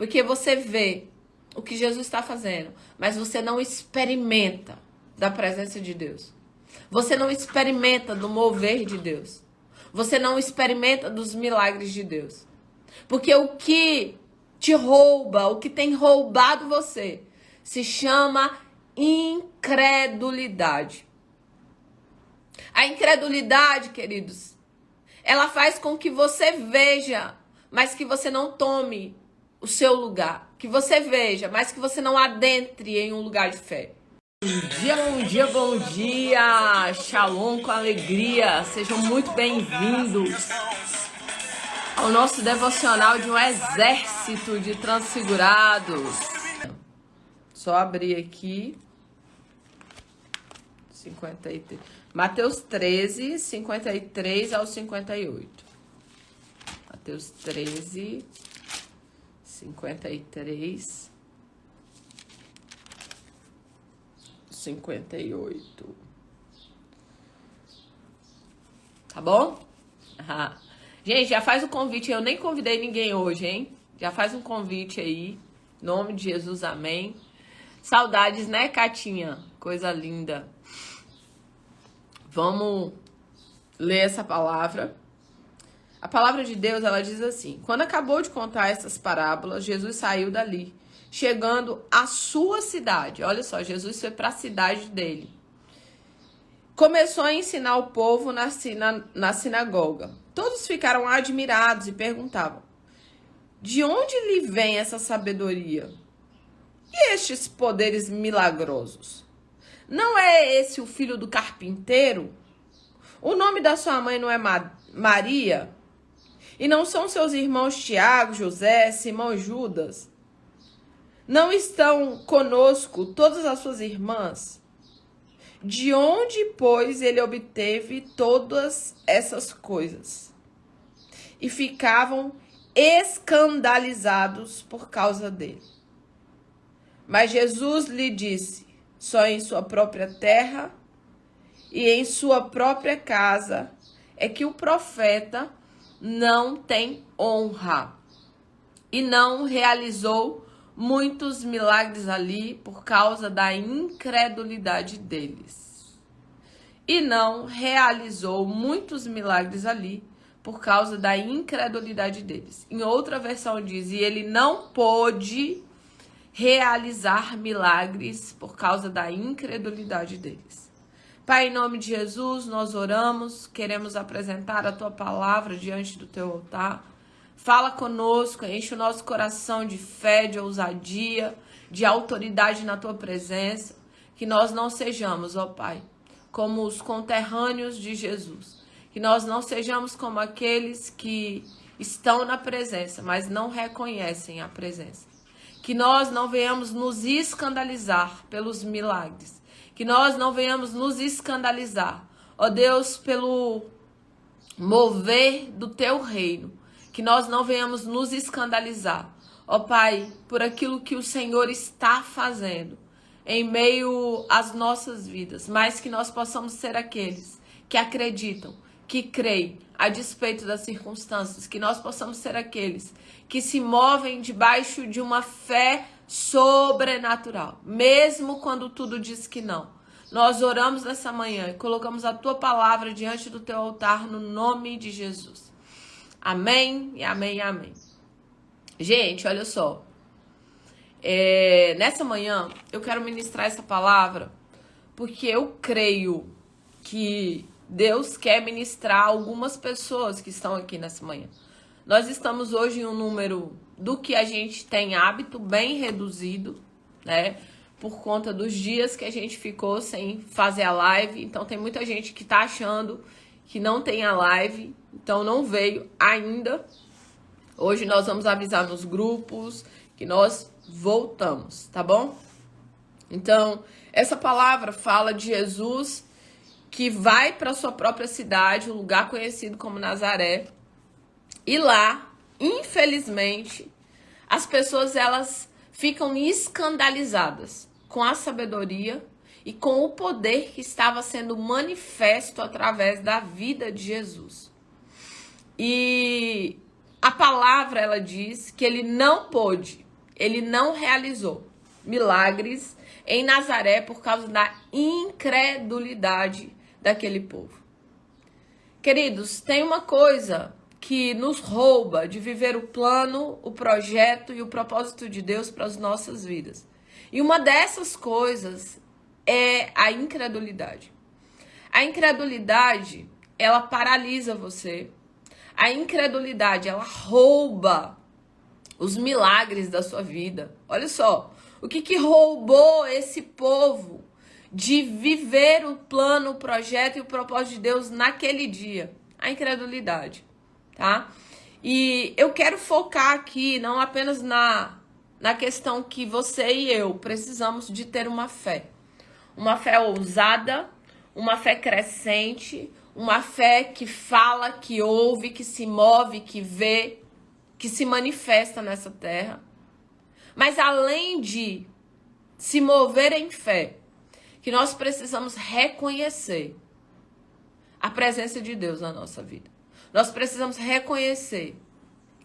Porque você vê o que Jesus está fazendo, mas você não experimenta da presença de Deus. Você não experimenta do mover de Deus. Você não experimenta dos milagres de Deus. Porque o que te rouba, o que tem roubado você, se chama incredulidade. A incredulidade, queridos, ela faz com que você veja, mas que você não tome o seu lugar. Que você veja, mas que você não adentre em um lugar de fé. Bom dia, bom dia, bom dia! Shalom com alegria! Sejam muito bem-vindos ao nosso devocional de um exército de transfigurados. Só abrir aqui. 53. Mateus 13, 53 ao 58. Mateus 13, 53, 58. Tá bom? Gente, já faz o convite. Eu nem convidei ninguém hoje, hein? Já faz um convite aí. Em nome de Jesus, amém. Saudades, né, Catinha? Coisa linda. Vamos ler essa palavra. A palavra de Deus, ela diz assim: quando acabou de contar essas parábolas, Jesus saiu dali, chegando à sua cidade. Olha só, Jesus foi para a cidade dele. Começou a ensinar o povo na sinagoga. Todos ficaram admirados e perguntavam: de onde lhe vem essa sabedoria? E estes poderes milagrosos? Não é esse o filho do carpinteiro? O nome da sua mãe não é Maria? E não são seus irmãos Tiago, José, Simão e Judas? Não estão conosco todas as suas irmãs? De onde, pois, ele obteve todas essas coisas? E ficavam escandalizados por causa dele. Mas Jesus lhe disse: só em sua própria terra e em sua própria casa é que o profeta não tem honra. E não realizou muitos milagres ali por causa da incredulidade deles. E não realizou muitos milagres ali por causa da incredulidade deles. Em outra versão diz: e ele não pôde realizar milagres por causa da incredulidade deles. Pai, em nome de Jesus, nós oramos, queremos apresentar a Tua palavra diante do Teu altar. Fala conosco, enche o nosso coração de fé, de ousadia, de autoridade na Tua presença. Que nós não sejamos, ó Pai, como os conterrâneos de Jesus. Que nós não sejamos como aqueles que estão na presença, mas não reconhecem a presença. Que nós não venhamos nos escandalizar pelos milagres. Que nós não venhamos nos escandalizar, ó Deus, pelo mover do Teu reino. Que nós não venhamos nos escandalizar, ó Pai, por aquilo que o Senhor está fazendo em meio às nossas vidas. Mas que nós possamos ser aqueles que acreditam, que creem a despeito das circunstâncias. Que nós possamos ser aqueles que se movem debaixo de uma fé sobrenatural, mesmo quando tudo diz que não. Nós oramos nessa manhã e colocamos a Tua palavra diante do Teu altar no nome de Jesus. Amém e amém e amém. Gente, olha só. Nessa manhã eu quero ministrar essa palavra porque eu creio que Deus quer ministrar algumas pessoas que estão aqui nessa manhã. Nós estamos hoje em um número do que a gente tem hábito bem reduzido, né? Por conta dos dias que a gente ficou sem fazer a live. Então tem muita gente que tá achando que não tem a live, então não veio ainda. Hoje nós vamos avisar nos grupos que nós voltamos, tá bom? Então, essa palavra fala de Jesus que vai para sua própria cidade, um lugar conhecido como Nazaré. E lá, infelizmente, as pessoas elas ficam escandalizadas com a sabedoria e com o poder que estava sendo manifesto através da vida de Jesus. E a palavra ela diz que ele não pôde ele não realizou milagres em Nazaré por causa da incredulidade daquele povo. Queridos, tem uma coisa que nos rouba de viver o plano, o projeto e o propósito de Deus para as nossas vidas. E uma dessas coisas é a incredulidade. A incredulidade, ela paralisa você. A incredulidade, ela rouba os milagres da sua vida. Olha só, o que roubou esse povo de viver o plano, o projeto e o propósito de Deus naquele dia? A incredulidade, tá? E eu quero focar aqui não apenas na questão que você e eu precisamos de ter uma fé ousada, uma fé crescente, uma fé que fala, que ouve, que se move, que vê, que se manifesta nessa terra. Mas além de se mover em fé, que nós precisamos reconhecer a presença de Deus na nossa vida. Nós precisamos reconhecer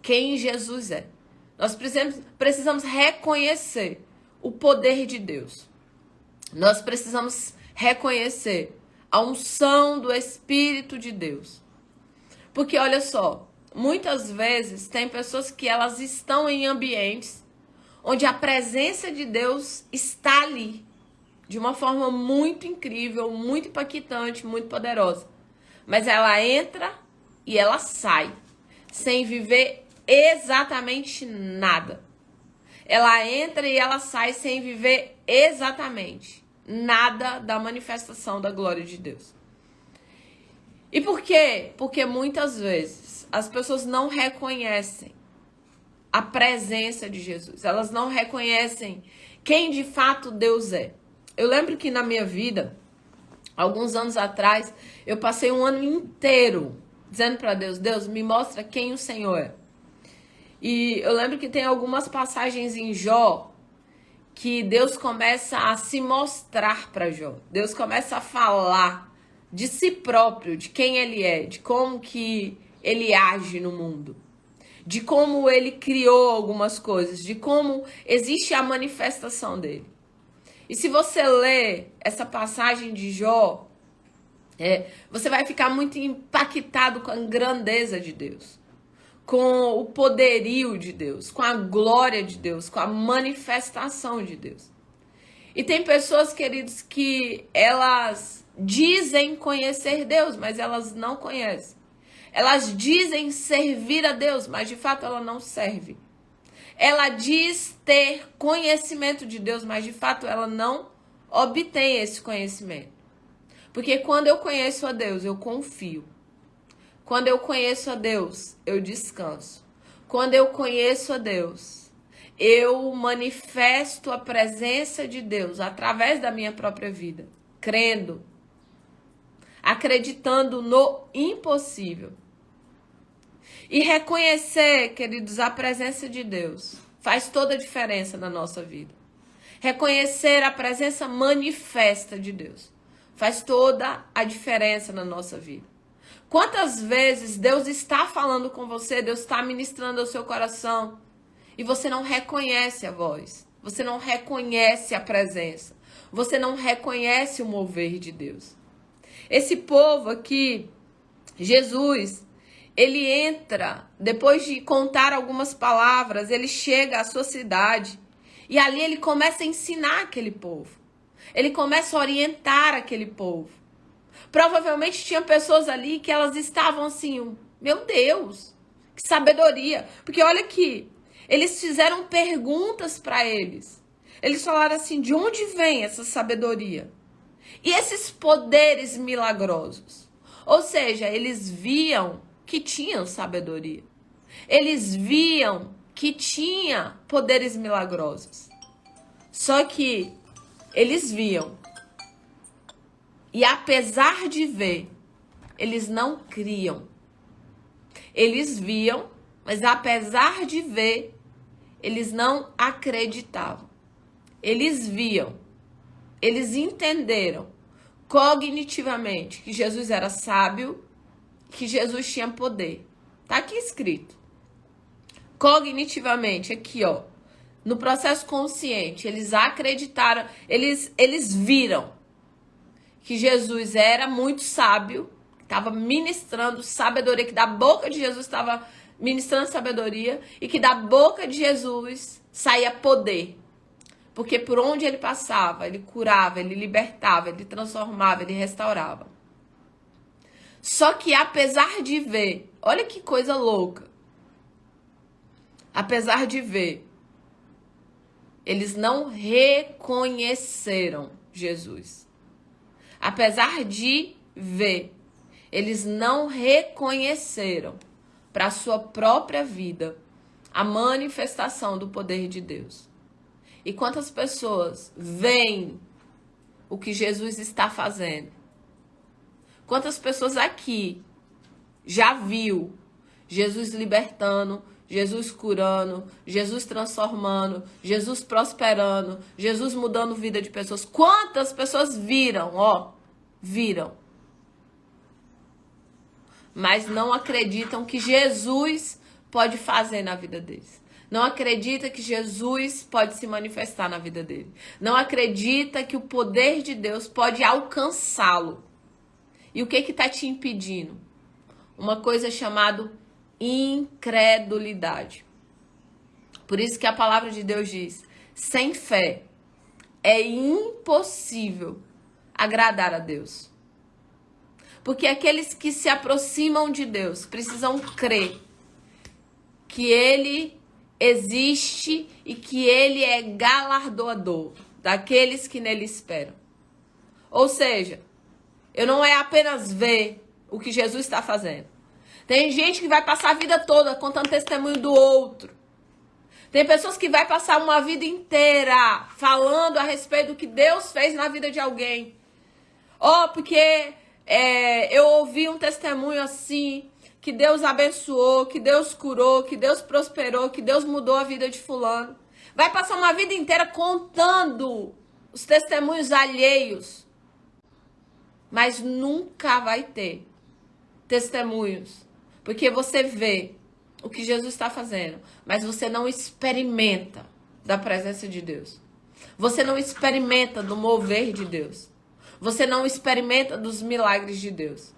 quem Jesus é. Nós precisamos reconhecer o poder de Deus. Nós precisamos reconhecer a unção do Espírito de Deus. Porque olha só, muitas vezes tem pessoas que elas estão em ambientes onde a presença de Deus está ali, de uma forma muito incrível, muito impactante, muito poderosa. Mas ela entra e ela sai, sem viver exatamente nada. Ela entra e ela sai sem viver exatamente nada da manifestação da glória de Deus. E por quê? Porque muitas vezes as pessoas não reconhecem a presença de Jesus. Elas não reconhecem quem de fato Deus é. Eu lembro que na minha vida, alguns anos atrás, eu passei um ano inteiro dizendo para Deus, Deus, me mostra quem o Senhor é. E eu lembro que tem algumas passagens em Jó que Deus começa a se mostrar para Jó. Deus começa a falar de si próprio, de quem ele é, de como que ele age no mundo, de como ele criou algumas coisas, de como existe a manifestação dele. E se você ler essa passagem de Jó, você vai ficar muito impactado com a grandeza de Deus, com o poderio de Deus, com a glória de Deus, com a manifestação de Deus. E tem pessoas, queridos, que elas dizem conhecer Deus, mas elas não conhecem. Elas dizem servir a Deus, mas de fato ela não serve. Ela diz ter conhecimento de Deus, mas de fato ela não obtém esse conhecimento. Porque quando eu conheço a Deus, eu confio. Quando eu conheço a Deus, eu descanso. Quando eu conheço a Deus, eu manifesto a presença de Deus através da minha própria vida, crendo, acreditando no impossível. E reconhecer, queridos, a presença de Deus faz toda a diferença na nossa vida. Reconhecer a presença manifesta de Deus faz toda a diferença na nossa vida. Quantas vezes Deus está falando com você, Deus está ministrando ao seu coração e você não reconhece a voz, você não reconhece a presença, você não reconhece o mover de Deus. Esse povo aqui, Jesus, ele entra, depois de contar algumas palavras, ele chega à sua cidade e ali ele começa a ensinar aquele povo. Ele começa a orientar aquele povo. Provavelmente tinha pessoas ali que elas estavam assim, meu Deus, que sabedoria. Porque olha aqui, eles fizeram perguntas para eles. Eles falaram assim, de onde vem essa sabedoria? E esses poderes milagrosos? Ou seja, eles viam que tinham sabedoria. Eles viam que tinha poderes milagrosos. Só que eles viam. E apesar de ver, eles não criam. Eles viam, mas apesar de ver, eles não acreditavam. Eles viam, eles entenderam cognitivamente que Jesus era sábio, que Jesus tinha poder. Tá aqui escrito. Cognitivamente, aqui ó, no processo consciente, eles acreditaram, eles viram que Jesus era muito sábio, estava ministrando sabedoria, que da boca de Jesus estava ministrando sabedoria e que da boca de Jesus saía poder. Porque por onde ele passava, ele curava, ele libertava, ele transformava, ele restaurava. Só que apesar de ver, olha que coisa louca. Apesar de ver, eles não reconheceram Jesus. Apesar de ver, eles não reconheceram para a sua própria vida a manifestação do poder de Deus. E quantas pessoas veem o que Jesus está fazendo? Quantas pessoas aqui já viu Jesus libertando, Jesus curando, Jesus transformando, Jesus prosperando, Jesus mudando a vida de pessoas? Quantas pessoas viram, viram, mas não acreditam que Jesus pode fazer na vida deles. Não acredita que Jesus pode se manifestar na vida dele. Não acredita que o poder de Deus pode alcançá-lo. E o que está te impedindo? Uma coisa chamada incredulidade. Por isso que a palavra de Deus diz: sem fé é impossível agradar a Deus. Porque aqueles que se aproximam de Deus precisam crer que Ele existe e que Ele é galardoador daqueles que nele esperam. Ou seja, eu não é apenas ver o que Jesus está fazendo. Tem gente que vai passar a vida toda contando testemunho do outro. Tem pessoas que vai passar uma vida inteira falando a respeito do que Deus fez na vida de alguém. Porque eu ouvi um testemunho assim, que Deus abençoou, que Deus curou, que Deus prosperou, que Deus mudou a vida de fulano. Vai passar uma vida inteira contando os testemunhos alheios. Mas nunca vai ter testemunhos. Porque você vê o que Jesus está fazendo, mas você não experimenta da presença de Deus. Você não experimenta do mover de Deus. Você não experimenta dos milagres de Deus.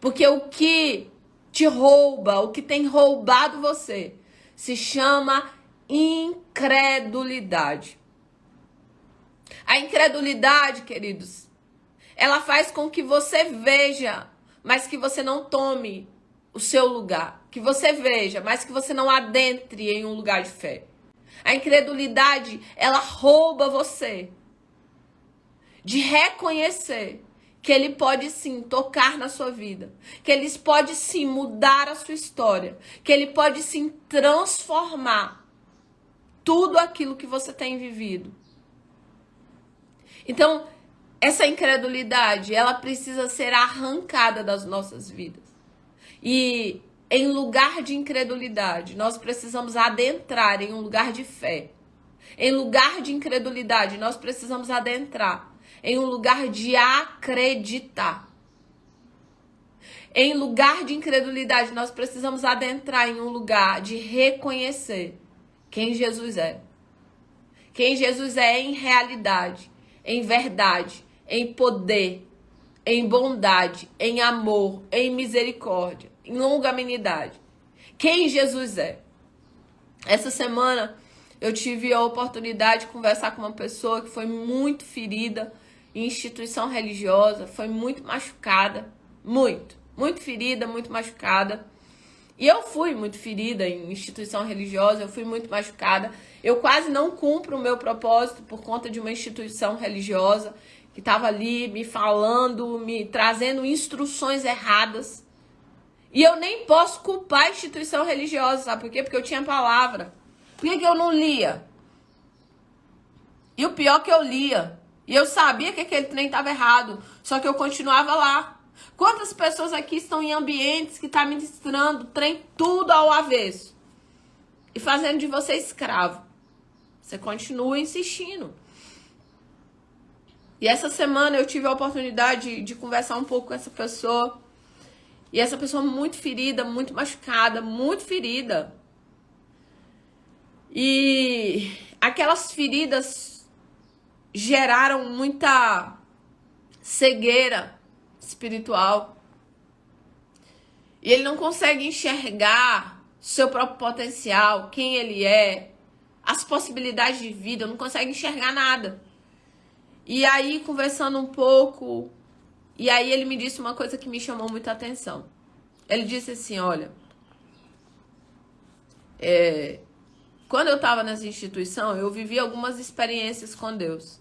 Porque o que te rouba, o que tem roubado você, se chama incredulidade. A incredulidade, queridos, ela faz com que você veja, mas que você não tome o seu lugar. Que você veja, mas que você não adentre em um lugar de fé. A incredulidade, ela rouba você de reconhecer que Ele pode sim tocar na sua vida, que Ele pode sim mudar a sua história, que Ele pode sim transformar tudo aquilo que você tem vivido. Então, essa incredulidade, ela precisa ser arrancada das nossas vidas. E em lugar de incredulidade, nós precisamos adentrar em um lugar de fé. Em lugar de incredulidade, nós precisamos adentrar em um lugar de acreditar. Em lugar de incredulidade, nós precisamos adentrar em um lugar de reconhecer quem Jesus é. Quem Jesus é em realidade, em verdade, em poder, em bondade, em amor, em misericórdia, em longanimidade. Quem Jesus é. Essa semana eu tive a oportunidade de conversar com uma pessoa que foi muito ferida em instituição religiosa, foi muito machucada, muito ferida, muito machucada. E eu fui muito ferida em instituição religiosa, eu fui muito machucada. Eu quase não cumpro o meu propósito por conta de uma instituição religiosa que estava ali me falando, me trazendo instruções erradas. E eu nem posso culpar a instituição religiosa, sabe por quê? Porque eu tinha palavra. Por que eu não lia? E o pior é que eu lia. E eu sabia que aquele trem estava errado, só que eu continuava lá. Quantas pessoas aqui estão em ambientes que estão ministrando trem tudo ao avesso e fazendo de você escravo? Você continua insistindo. E essa semana eu tive a oportunidade de conversar um pouco com essa pessoa. E essa pessoa muito ferida, muito machucada, muito ferida. E aquelas feridas geraram muita cegueira espiritual. E ele não consegue enxergar seu próprio potencial, quem ele é, as possibilidades de vida, não consegue enxergar nada. E aí, conversando um pouco, e aí ele me disse uma coisa que me chamou muita atenção. Ele disse assim, olha, quando eu estava nessa instituição, eu vivi algumas experiências com Deus.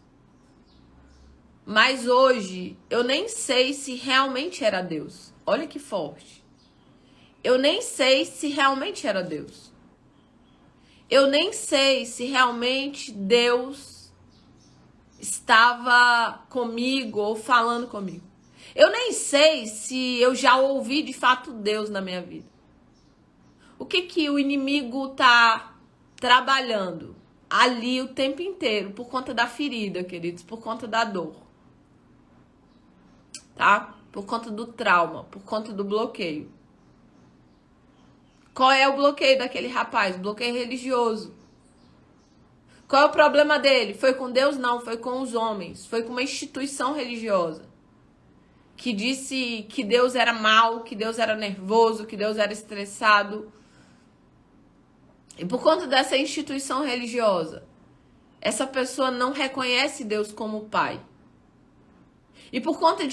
Mas hoje, eu nem sei se realmente era Deus. Olha que forte. Eu nem sei se realmente era Deus. Eu nem sei se realmente Deus estava comigo ou falando comigo. Eu nem sei se eu já ouvi de fato Deus na minha vida. O que o inimigo tá trabalhando ali o tempo inteiro por conta da ferida, queridos, por conta da dor. Tá? Por conta do trauma, por conta do bloqueio. Qual é o bloqueio daquele rapaz? Bloqueio religioso. Qual é o problema dele? Foi com Deus? Não, foi com os homens. Foi com uma instituição religiosa que disse que Deus era mau, que Deus era nervoso, que Deus era estressado. E por conta dessa instituição religiosa, essa pessoa não reconhece Deus como pai. E por conta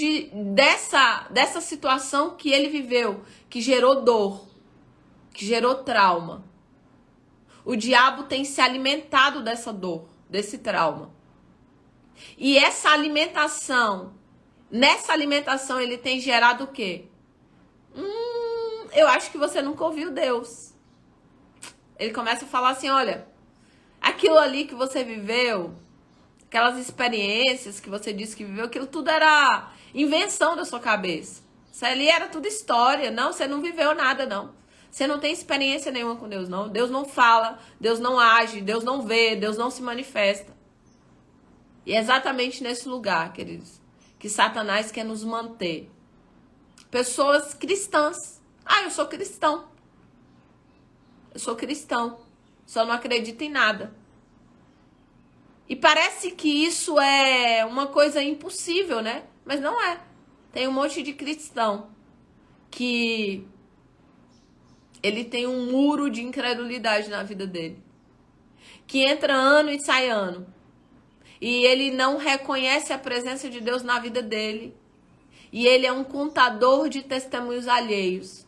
dessa situação que ele viveu, que gerou dor, que gerou trauma, o diabo tem se alimentado dessa dor, desse trauma. E essa alimentação, nessa alimentação ele tem gerado o quê? Eu acho que você nunca ouviu Deus. Ele começa a falar assim, olha, aquilo ali que você viveu, aquelas experiências que você disse que viveu, aquilo tudo era invenção da sua cabeça. Isso ali era tudo história. Não, você não viveu nada, não. Você não tem experiência nenhuma com Deus, não. Deus não fala, Deus não age, Deus não vê, Deus não se manifesta. E é exatamente nesse lugar, queridos, que Satanás quer nos manter. Pessoas cristãs. Ah, eu sou cristão. Eu sou cristão. Só não acredito em nada. E parece que isso é uma coisa impossível, né? Mas não é. Tem um monte de cristão que ele tem um muro de incredulidade na vida dele. Que entra ano e sai ano. E ele não reconhece a presença de Deus na vida dele. E ele é um contador de testemunhos alheios.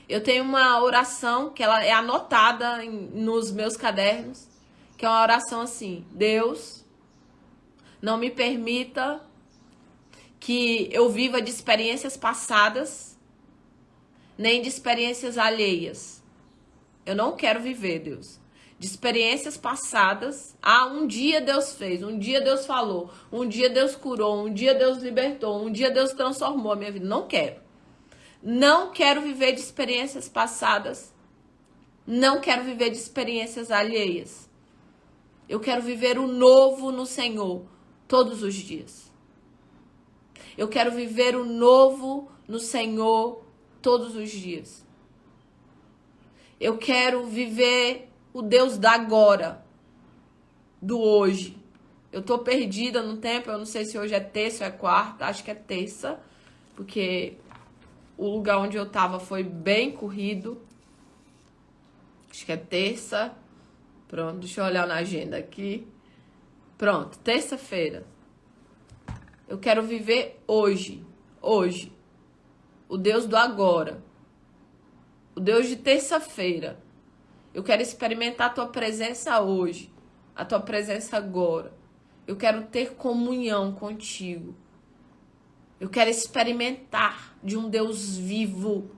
Eu tenho uma oração que ela é anotada nos meus cadernos. Que é uma oração assim: Deus, não me permita que eu viva de experiências passadas, nem de experiências alheias. Eu não quero viver, Deus, de experiências passadas. Ah, um dia Deus fez, um dia Deus falou, um dia Deus curou, um dia Deus libertou, um dia Deus transformou a minha vida. Não quero. Não quero viver de experiências passadas. Não quero viver de experiências alheias. Eu quero viver o novo no Senhor todos os dias. Eu quero viver o novo no Senhor todos os dias. Eu quero viver o Deus da agora, do hoje. Eu tô perdida no tempo, eu não sei se hoje é terça ou é quarta, acho que é terça, porque o lugar onde eu tava foi bem corrido. Acho que é terça. Pronto, deixa eu olhar na agenda aqui. Pronto, terça-feira. Eu quero viver hoje. Hoje. O Deus do agora. O Deus de terça-feira. Eu quero experimentar a tua presença hoje. A tua presença agora. Eu quero ter comunhão contigo. Eu quero experimentar de um Deus vivo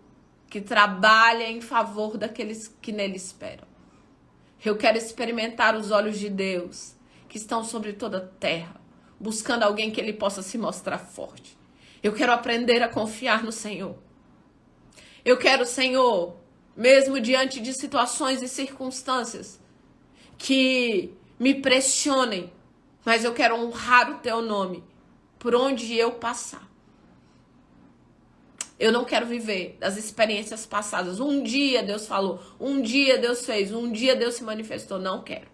que trabalha em favor daqueles que nele esperam. Eu quero experimentar os olhos de Deus que estão sobre toda a terra, buscando alguém que ele possa se mostrar forte. Eu quero aprender a confiar no Senhor. Eu quero, Senhor, mesmo diante de situações e circunstâncias que me pressionem, mas eu quero honrar o teu nome por onde eu passar. Eu não quero viver das experiências passadas. Um dia Deus falou, um dia Deus fez, um dia Deus se manifestou. Não quero.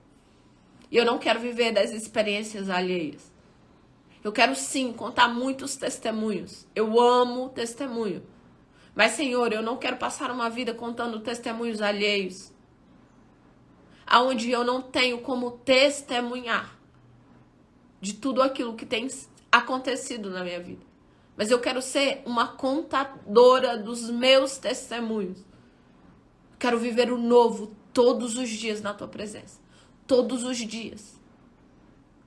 E eu não quero viver das experiências alheias. Eu quero sim contar muitos testemunhos. Eu amo testemunho. Mas, Senhor, eu não quero passar uma vida contando testemunhos alheios, aonde eu não tenho como testemunhar de tudo aquilo que tem acontecido na minha vida. Mas eu quero ser uma contadora dos meus testemunhos. Quero viver o novo todos os dias na tua presença. Todos os dias.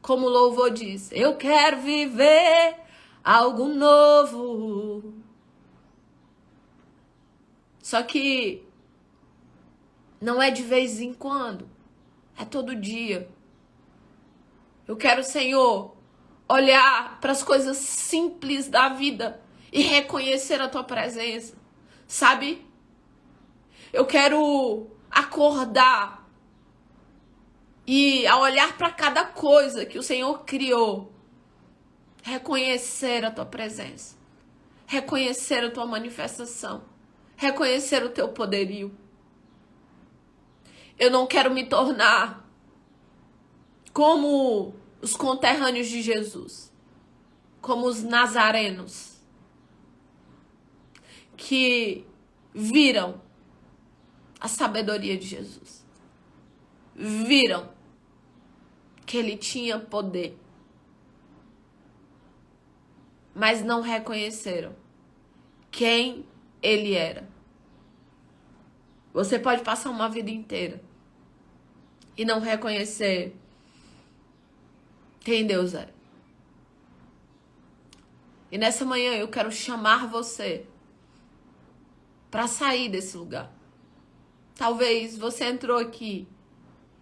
Como o louvor diz, eu quero viver algo novo. Só que não é de vez em quando. É todo dia. Eu quero, Senhor, olhar para as coisas simples da vida e reconhecer a tua presença. Sabe? Eu quero acordar e, ao olhar para cada coisa que o Senhor criou, reconhecer a tua presença, reconhecer a tua manifestação, reconhecer o teu poderio. Eu não quero me tornar como os conterrâneos de Jesus, como os nazarenos, que viram a sabedoria de Jesus, viram que ele tinha poder, mas não reconheceram quem ele era. Você pode passar uma vida inteira e não reconhecer quem Deus é. E nessa manhã eu quero chamar você para sair desse lugar. Talvez você entrou aqui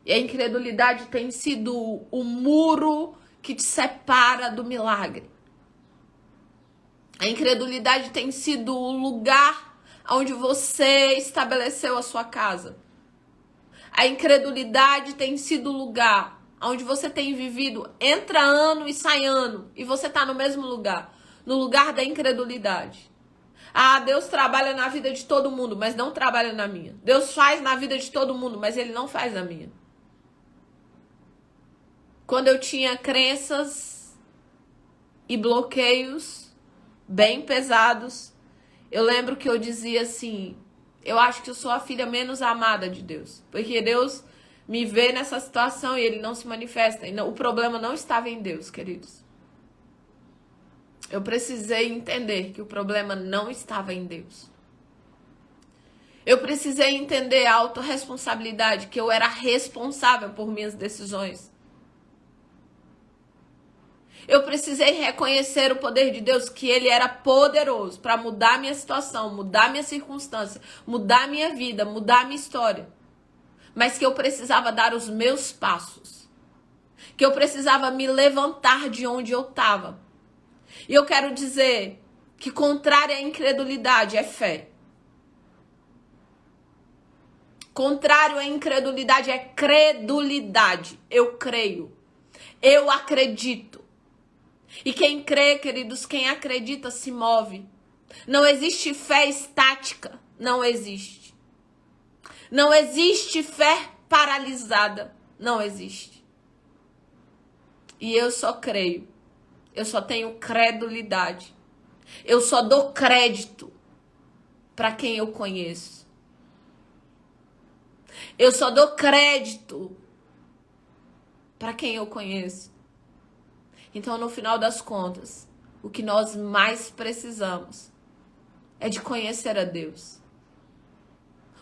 e a incredulidade tem sido o muro que te separa do milagre. A incredulidade tem sido o lugar onde você estabeleceu a sua casa. A incredulidade tem sido o lugar onde você tem vivido, entra ano e sai ano, e você está no mesmo lugar, no lugar da incredulidade. Ah, Deus trabalha na vida de todo mundo, mas não trabalha na minha. Deus faz na vida de todo mundo, mas Ele não faz na minha. Quando eu tinha crenças e bloqueios bem pesados, eu lembro que eu dizia assim, eu acho que eu sou a filha menos amada de Deus, porque Deus me vê nessa situação e Ele não se manifesta. E não, o problema não estava em Deus, queridos. Eu precisei entender que o problema não estava em Deus. Eu precisei entender a autorresponsabilidade, que eu era responsável por minhas decisões. Eu precisei reconhecer o poder de Deus, que Ele era poderoso para mudar minha situação, mudar minha circunstância, mudar minha vida, mudar minha história. Mas que eu precisava dar os meus passos. Que eu precisava me levantar de onde eu estava. E eu quero dizer que contrária à incredulidade é fé. Contrário à incredulidade é credulidade. Eu creio. Eu acredito. E quem crê, queridos, quem acredita se move. Não existe fé estática. Não existe. Não existe fé paralisada. Não existe. E eu só creio. Eu só tenho credulidade. Eu só dou crédito para quem eu conheço. Eu só dou crédito para quem eu conheço. Então, no final das contas, o que nós mais precisamos é de conhecer a Deus.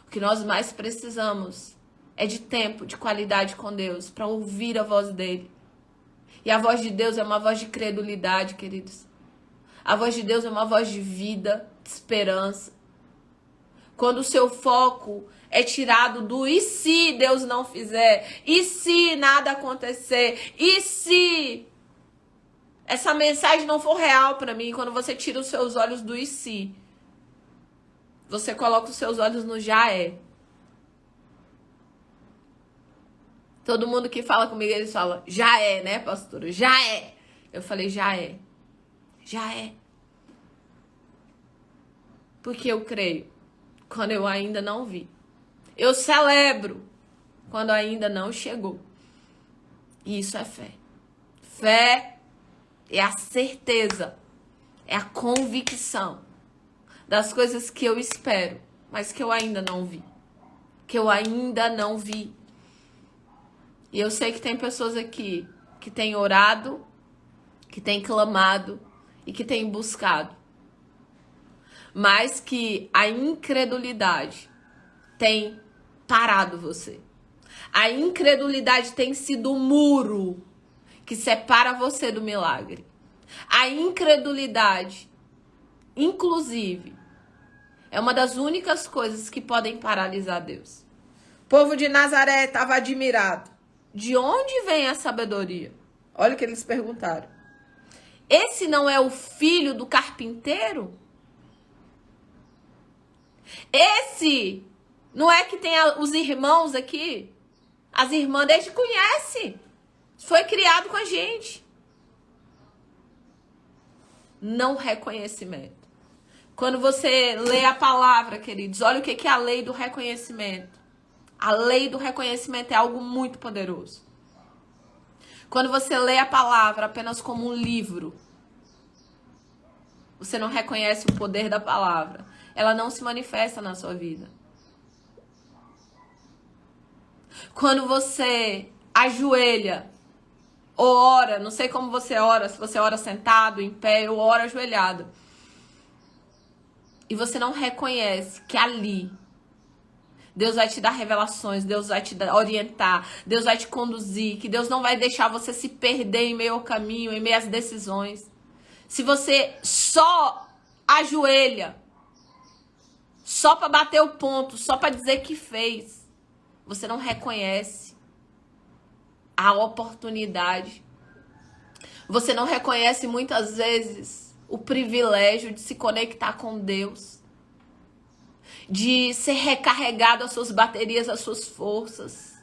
O que nós mais precisamos é de tempo, de qualidade com Deus, para ouvir a voz dele. E a voz de Deus é uma voz de credulidade, queridos. A voz de Deus é uma voz de vida, de esperança. Quando o seu foco é tirado do e se Deus não fizer? E se nada acontecer? E se essa mensagem não for real para mim? Quando você tira os seus olhos do e se, você coloca os seus olhos no já é. Todo mundo que fala comigo, eles falam, já é, né, pastora? Já é. Eu falei, já é. Já é. porque eu creio quando eu ainda não vi. Eu celebro quando ainda não chegou. E isso é fé. Fé é a certeza, é a convicção das coisas que eu espero, mas que eu ainda não vi. Que eu ainda não vi. E eu sei que tem pessoas aqui que têm orado, que têm clamado e que têm buscado. Mas que a incredulidade tem parado você. A incredulidade tem sido o muro que separa você do milagre. A incredulidade, inclusive, é uma das únicas coisas que podem paralisar Deus. O povo de Nazaré estava admirado. De onde vem a sabedoria? Olha o que eles perguntaram. Esse não é o filho do carpinteiro? Esse não é que tem os irmãos aqui? As irmãs desde conhece. Foi criado com a gente. Não reconhecimento. Quando você lê a palavra, queridos, olha o que é a lei do reconhecimento. A lei do reconhecimento é algo muito poderoso. Quando você lê a palavra apenas como um livro, você não reconhece o poder da palavra. Ela não se manifesta na sua vida. Quando você ajoelha ou ora, não sei como você ora, se você ora sentado, em pé ou ora ajoelhado, e você não reconhece que ali Deus vai te dar revelações, Deus vai te orientar, Deus vai te conduzir, que Deus não vai deixar você se perder em meio ao caminho, em meio às decisões. Se você só ajoelha, só para bater o ponto, só para dizer que fez, você não reconhece a oportunidade. Você não reconhece muitas vezes o privilégio de se conectar com Deus, de ser recarregado as suas baterias, as suas forças.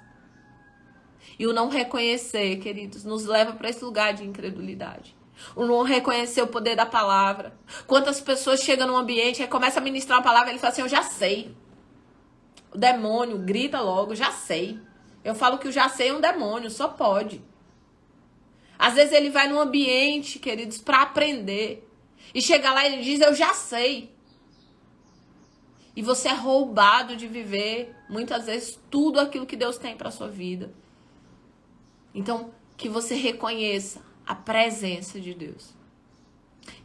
E o não reconhecer, queridos, nos leva para esse lugar de incredulidade. O não reconhecer o poder da palavra. Quantas pessoas chegam num ambiente e começam a ministrar uma palavra e ele fala assim, eu já sei. O demônio grita logo, já sei. Eu falo que o já sei é um demônio, só pode. Às vezes ele vai num ambiente, queridos, para aprender. E chega lá e ele diz, eu já sei. E você é roubado de viver, muitas vezes, tudo aquilo que Deus tem para sua vida. Então, que você reconheça a presença de Deus.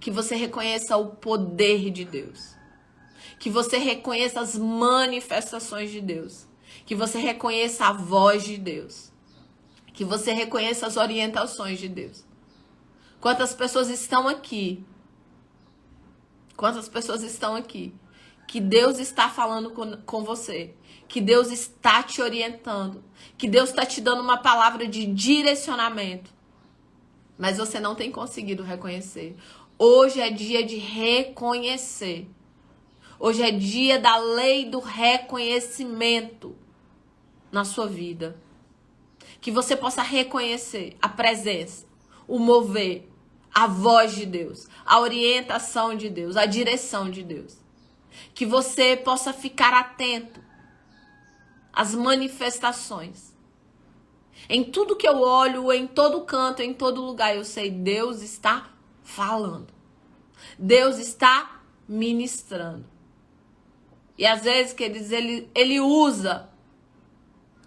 Que você reconheça o poder de Deus. Que você reconheça as manifestações de Deus. Que você reconheça a voz de Deus. Que você reconheça as orientações de Deus. Quantas pessoas estão aqui? Quantas pessoas estão aqui? Que Deus está falando com você. Que Deus está te orientando. Que Deus está te dando uma palavra de direcionamento. Mas você não tem conseguido reconhecer. Hoje é dia de reconhecer. Hoje é dia da lei do reconhecimento na sua vida. Que você possa reconhecer a presença, o mover, a voz de Deus, a orientação de Deus, a direção de Deus. Que você possa ficar atento às manifestações. Em tudo que eu olho, em todo canto, em todo lugar, eu sei, Deus está falando. Deus está ministrando. E às vezes, queridos, ele usa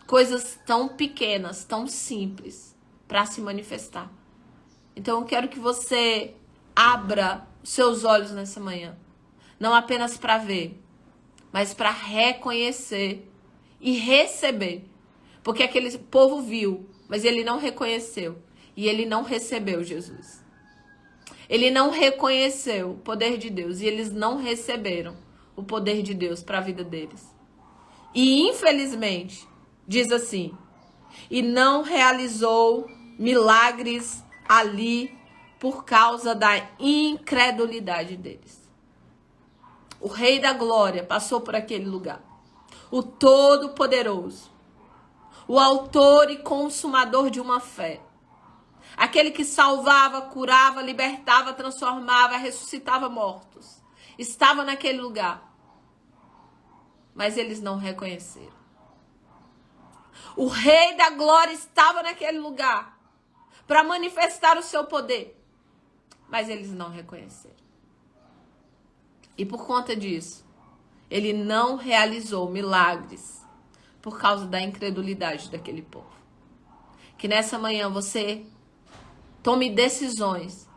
coisas tão pequenas, tão simples, para se manifestar. Então eu quero que você abra os seus olhos nessa manhã. Não apenas para ver, mas para reconhecer e receber. Porque aquele povo viu, mas ele não reconheceu. E ele não recebeu Jesus. Ele não reconheceu o poder de Deus. E eles não receberam o poder de Deus para a vida deles. E infelizmente, diz assim, e não realizou milagres ali por causa da incredulidade deles. O Rei da Glória passou por aquele lugar. O Todo-Poderoso. O autor e consumador de uma fé. Aquele que salvava, curava, libertava, transformava, ressuscitava mortos. estava naquele lugar, mas eles não reconheceram. O Rei da Glória estava naquele lugar para manifestar o seu poder, mas eles não reconheceram. E por conta disso, ele não realizou milagres por causa da incredulidade daquele povo. Que nessa manhã você tome decisões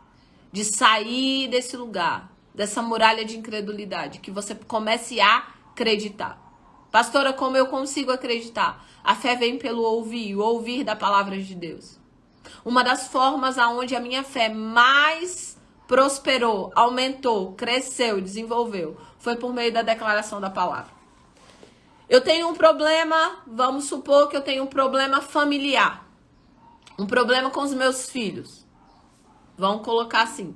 de sair desse lugar, dessa muralha de incredulidade, que você comece a acreditar. Pastora, como eu consigo acreditar? A fé vem pelo ouvir, o ouvir da palavra de Deus. Uma das formas aonde a minha fé mais prosperou, aumentou, cresceu, desenvolveu, foi por meio da declaração da palavra. Eu tenho um problema, vamos supor que eu tenho um problema familiar, um problema com os meus filhos. Vamos colocar assim.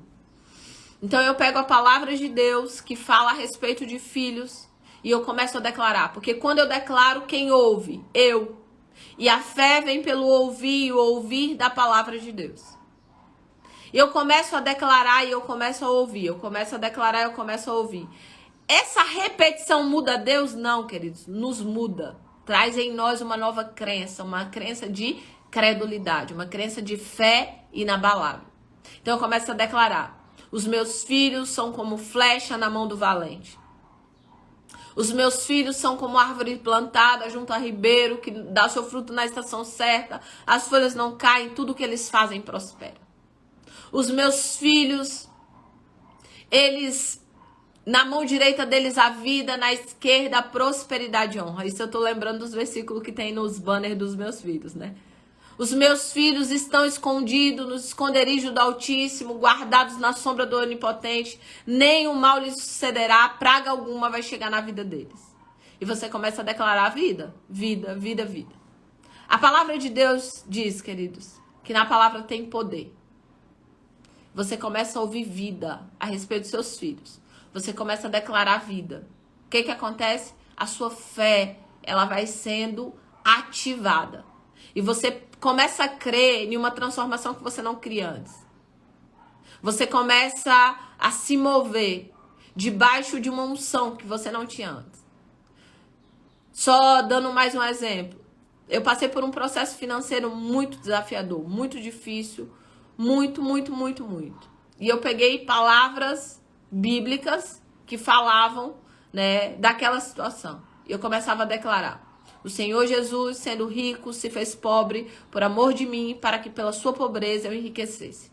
Então eu pego a palavra de Deus que fala a respeito de filhos e eu começo a declarar. Porque quando eu declaro, quem ouve? Eu. E a fé vem pelo ouvir e o ouvir da palavra de Deus. Eu começo a declarar e eu começo a ouvir. Eu começo a declarar e eu começo a ouvir. Essa repetição muda Deus? Não, queridos. Nos muda. Traz em nós uma nova crença. Uma crença de credulidade. Uma crença de fé inabalável. Então eu começo a declarar. Os meus filhos são como flecha na mão do valente. Os meus filhos são como árvore plantada junto a ribeiro, que dá seu fruto na estação certa. As folhas não caem, tudo que eles fazem prospera. Os meus filhos, eles, na mão direita deles a vida, na esquerda a prosperidade e honra. Isso eu tô lembrando dos versículos que tem nos banners dos meus filhos, né? Os meus filhos estão escondidos no esconderijo do Altíssimo, guardados na sombra do Onipotente. Nenhum mal lhes sucederá, praga alguma vai chegar na vida deles. E você começa a declarar vida, vida, vida, vida. A palavra de Deus diz, queridos, que na palavra tem poder. Você começa a ouvir vida a respeito dos seus filhos. Você começa a declarar vida. O que acontece? A sua fé, ela vai sendo ativada. E você começa a crer em uma transformação que você não cria antes. Você começa a se mover debaixo de uma unção que você não tinha antes. Só dando mais um exemplo. Eu passei por um processo financeiro muito desafiador, muito difícil, muito. E eu peguei palavras bíblicas que falavam, né, daquela situação. E eu começava a declarar. O Senhor Jesus, sendo rico, se fez pobre por amor de mim, para que pela sua pobreza eu enriquecesse.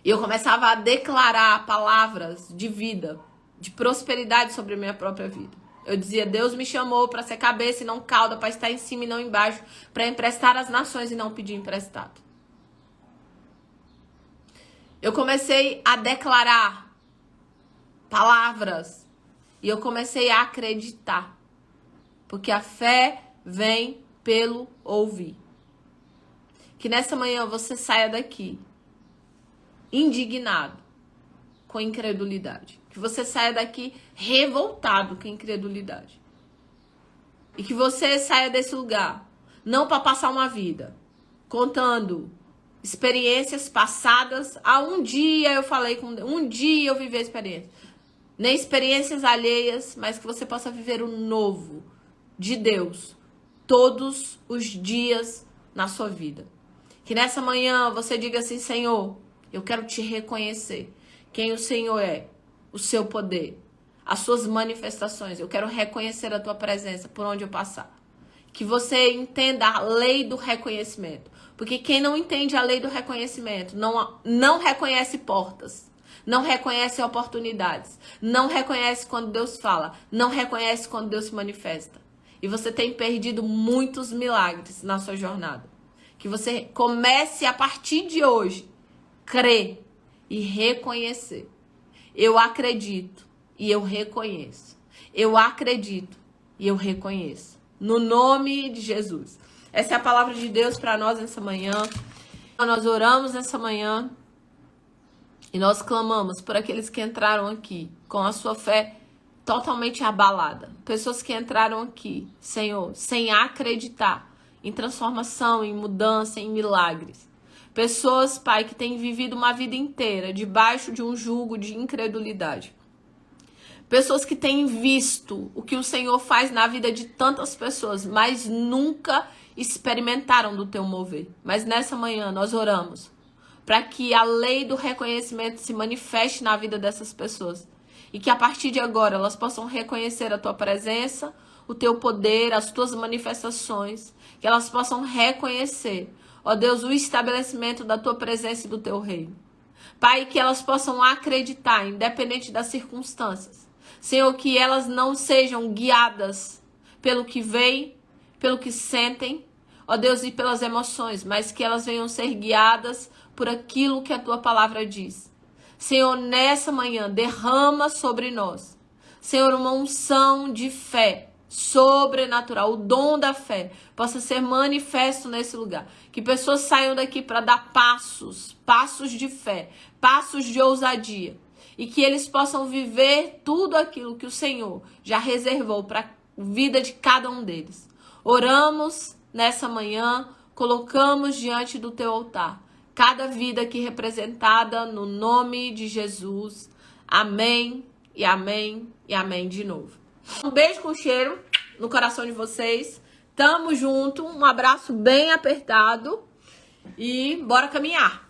E eu começava a declarar palavras de vida, de prosperidade sobre a minha própria vida. Eu dizia, Deus me chamou para ser cabeça e não cauda, para estar em cima e não embaixo, para emprestar às nações e não pedir emprestado. Eu comecei a declarar palavras e eu comecei a acreditar. Porque a fé vem pelo ouvir. Que nessa manhã você saia daqui indignado com incredulidade. Que você saia daqui revoltado com incredulidade. E que você saia desse lugar, não para passar uma vida, contando experiências passadas. Um dia eu falei com Deus, um dia eu vivi a experiência. Nem experiências alheias, mas que você possa viver o novo de Deus todos os dias na sua vida. Que nessa manhã você diga assim, Senhor, eu quero te reconhecer quem o Senhor é, o seu poder, as suas manifestações. Eu quero reconhecer a tua presença por onde eu passar. Que você entenda a lei do reconhecimento. Porque quem não entende a lei do reconhecimento não reconhece portas. Não reconhece oportunidades. Não reconhece quando Deus fala. Não reconhece quando Deus se manifesta. E você tem perdido muitos milagres na sua jornada. Que você comece a partir de hoje, crer e reconhecer. Eu acredito e eu reconheço. Eu acredito e eu reconheço. No nome de Jesus. Essa é a palavra de Deus para nós nessa manhã. Nós oramos nessa manhã e nós clamamos por aqueles que entraram aqui com a sua fé totalmente abalada. Pessoas que entraram aqui, Senhor, sem acreditar em transformação, em mudança, em milagres. Pessoas, Pai, que têm vivido uma vida inteira debaixo de um jugo de incredulidade. Pessoas que têm visto o que o Senhor faz na vida de tantas pessoas, mas nunca experimentaram do teu mover. Mas nessa manhã nós oramos para que a lei do reconhecimento se manifeste na vida dessas pessoas. E que a partir de agora elas possam reconhecer a tua presença, o teu poder, as tuas manifestações. Que elas possam reconhecer, ó Deus, o estabelecimento da tua presença e do teu reino. Pai, que elas possam acreditar, independente das circunstâncias. Senhor, que elas não sejam guiadas pelo que veem, pelo que sentem, ó Deus, e pelas emoções, mas que elas venham ser guiadas por aquilo que a tua palavra diz. Senhor, nessa manhã, derrama sobre nós, Senhor, uma unção de fé sobrenatural, o dom da fé possa ser manifesto nesse lugar. Que pessoas saiam daqui para dar passos de fé, passos de ousadia. E que eles possam viver tudo aquilo que o Senhor já reservou para a vida de cada um deles. Oramos nessa manhã, colocamos diante do teu altar cada vida aqui representada no nome de Jesus. Amém, e amém, e amém de novo. Um beijo com cheiro no coração de vocês. Tamo junto, um abraço bem apertado e bora caminhar.